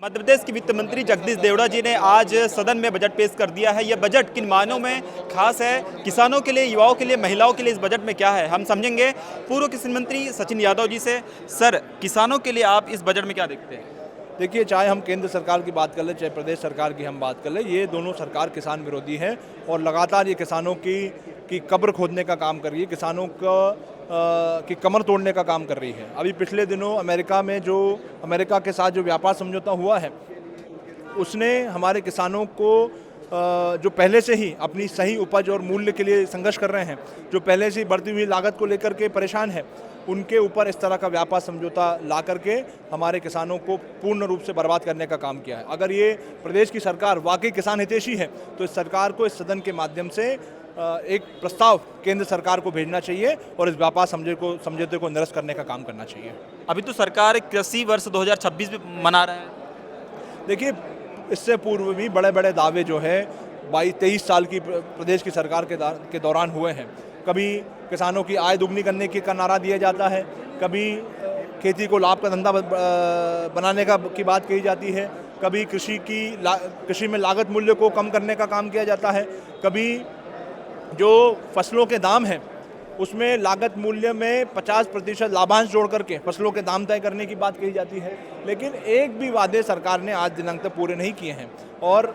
मध्य प्रदेश के वित्त मंत्री जगदीश देवड़ा जी ने आज सदन में बजट पेश कर दिया है। यह बजट किन मायनों में खास है, किसानों के लिए, युवाओं के लिए, महिलाओं के लिए इस बजट में क्या है, हम समझेंगे पूर्व कृषि मंत्री सचिन यादव जी से। सर, किसानों के लिए आप इस बजट में क्या देखते हैं? देखिए, चाहे हम केंद्र सरकार की बात कर लें, चाहे प्रदेश सरकार की हम बात कर लें, ये दोनों सरकार किसान विरोधी है और लगातार ये किसानों की कब्र खोदने का काम कर रही है, किसानों की कमर तोड़ने का काम कर रही है। अभी पिछले दिनों अमेरिका के साथ जो व्यापार समझौता हुआ है, उसने हमारे किसानों को जो पहले से ही अपनी सही उपज और मूल्य के लिए संघर्ष कर रहे हैं, जो पहले से ही बढ़ती हुई लागत को लेकर के परेशान है, उनके ऊपर इस तरह का व्यापार समझौता ला करके हमारे किसानों को पूर्ण रूप से बर्बाद करने का काम किया है। अगर ये प्रदेश की सरकार वाकई किसान हितैषी है तो इस सरकार को इस सदन के माध्यम से एक प्रस्ताव केंद्र सरकार को भेजना चाहिए और इस व्यापार समझौते को निरस्त करने का काम करना चाहिए। अभी तो सरकार कृषि वर्ष 2026 भी मना रहा है। देखिए, इससे पूर्व भी बड़े बड़े दावे जो है 22-23 साल की प्रदेश की सरकार के दौरान हुए हैं। कभी किसानों की आय दुगनी करने का नारा दिया जाता है, कभी खेती को लाभ का धंधा बनाने की बात कही जाती है, कभी कृषि में लागत मूल्य को कम करने का काम किया जाता है, कभी जो फसलों के दाम हैं उसमें लागत मूल्य में 50% लाभांश जोड़ करके फसलों के दाम तय करने की बात कही जाती है। लेकिन एक भी वादे सरकार ने आज दिनांक तक पूरे नहीं किए हैं और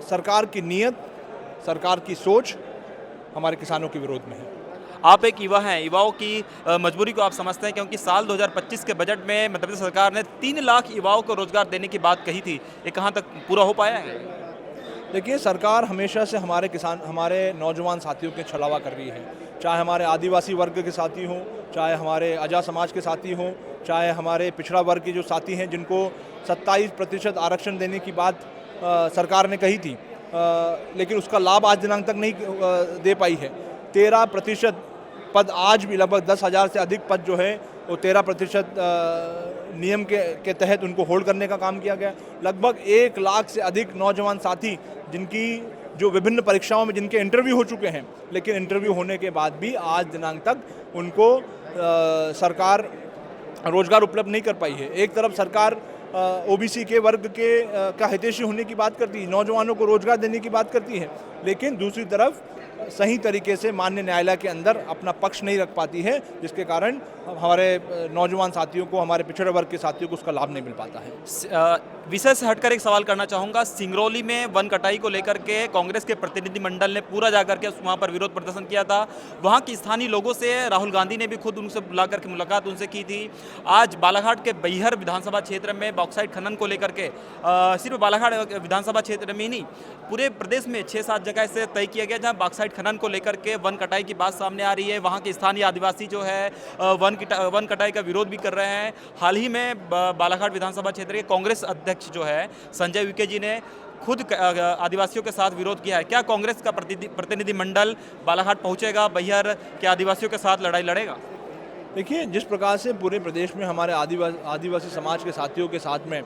सरकार की नीयत, सरकार की सोच हमारे किसानों के विरोध में है। आप एक युवा हैं, युवाओं की मजबूरी को आप समझते हैं, क्योंकि साल 2025 के बजट में मध्य प्रदेश सरकार ने 3 लाख युवाओं को रोजगार देने की बात कही थी। ये कहाँ तक पूरा हो पाया है? देखिए, सरकार हमेशा से हमारे नौजवान साथियों के छलावा कर रही है, चाहे हमारे आदिवासी वर्ग के साथी हों, चाहे हमारे अजा समाज के साथी हों, चाहे हमारे पिछड़ा वर्ग के जो साथी हैं जिनको 27% आरक्षण देने की बात सरकार ने कही थी, लेकिन उसका लाभ आज दिनांक तक नहीं दे पाई है। 13% पद, आज भी लगभग 10,000 से अधिक पद जो है वो 13% नियम के तहत उनको होल्ड करने का काम किया गया। लगभग 1 लाख से अधिक नौजवान साथी जिनकी जो विभिन्न परीक्षाओं में जिनके इंटरव्यू हो चुके हैं, लेकिन इंटरव्यू होने के बाद भी आज दिनांक तक उनको सरकार रोजगार उपलब्ध नहीं कर पाई है। एक तरफ सरकार ओबीसी के वर्ग का हितैषी होने की बात करती है, नौजवानों को रोजगार देने की बात करती है, लेकिन दूसरी तरफ सही तरीके से माननीय न्यायालय के अंदर अपना पक्ष नहीं रख पाती है, जिसके कारण हमारे नौजवान साथियों को, हमारे पिछड़े वर्ग के साथियों को उसका लाभ नहीं मिल पाता है। विषय से हटकर एक सवाल करना चाहूँगा। सिंगरौली में वन कटाई को लेकर के कांग्रेस के प्रतिनिधिमंडल ने पूरा जाकर के वहाँ पर विरोध प्रदर्शन किया था। वहाँ की स्थानीय लोगों से राहुल गांधी ने भी खुद उनसे बुला करके मुलाकात उनसे की थी। आज बालाघाट के बैहर विधानसभा क्षेत्र में बॉक्साइट खनन को लेकर के सिर्फ बालाघाट विधानसभा क्षेत्र में ही नहीं, पूरे प्रदेश में 6-7 जगह से तय किया गया जहाँ बॉक्साइट खनन को लेकर के वन कटाई की बात सामने आ रही है। वहाँ के स्थानीय आदिवासी जो है वन कटाई का विरोध भी कर रहे हैं। हाल ही में बालाघाट विधानसभा क्षेत्र के कांग्रेस अध्यक्ष जो है संजय विके जी ने खुद आदिवासियों के साथ विरोध किया है। क्या कांग्रेस का प्रतिनिधिमंडल बालाघाट पहुंचेगा, बैहर के आदिवासियों के साथ लड़ाई लड़ेगा? देखिए, जिस प्रकार से पूरे प्रदेश में हमारे आदिवासी समाज के साथियों के साथ में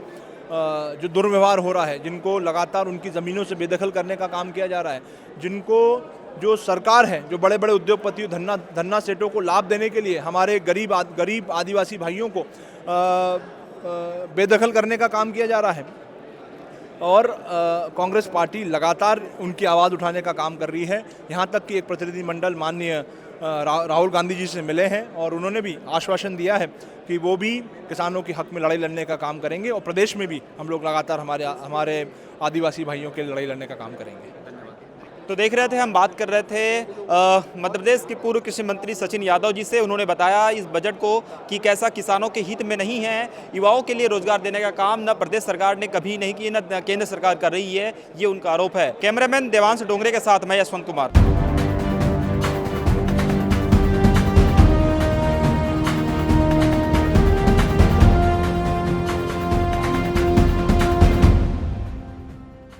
जो दुर्व्यवहार हो रहा है, जिनको लगातार उनकी ज़मीनों से बेदखल करने का काम किया जा रहा है, जिनको जो सरकार है, जो बड़े बड़े उद्योगपतियों, धन्ना सेठों को लाभ देने के लिए हमारे गरीब आदिवासी भाइयों को बेदखल करने का काम किया जा रहा है और कांग्रेस पार्टी लगातार उनकी आवाज़ उठाने का काम कर रही है। यहाँ तक कि एक प्रतिनिधिमंडल माननीय राहुल गांधी जी से मिले हैं और उन्होंने भी आश्वासन दिया है कि वो भी किसानों के हक में लड़ाई लड़ने का काम करेंगे और प्रदेश में भी हम लोग लगातार हमारे आदिवासी भाइयों के लड़ाई लड़ने का काम करेंगे। तो देख रहे थे, हम बात कर रहे थे मध्य प्रदेश के पूर्व कृषि मंत्री सचिन यादव जी से। उन्होंने बताया इस बजट को कि कैसा किसानों के हित में नहीं है, युवाओं के लिए रोजगार देने का काम न प्रदेश सरकार ने कभी नहीं किया, न केंद्र सरकार कर रही है, ये उनका आरोप है। कैमरामैन देवांश डोंगरे के साथ मैं यशवंत कुमार।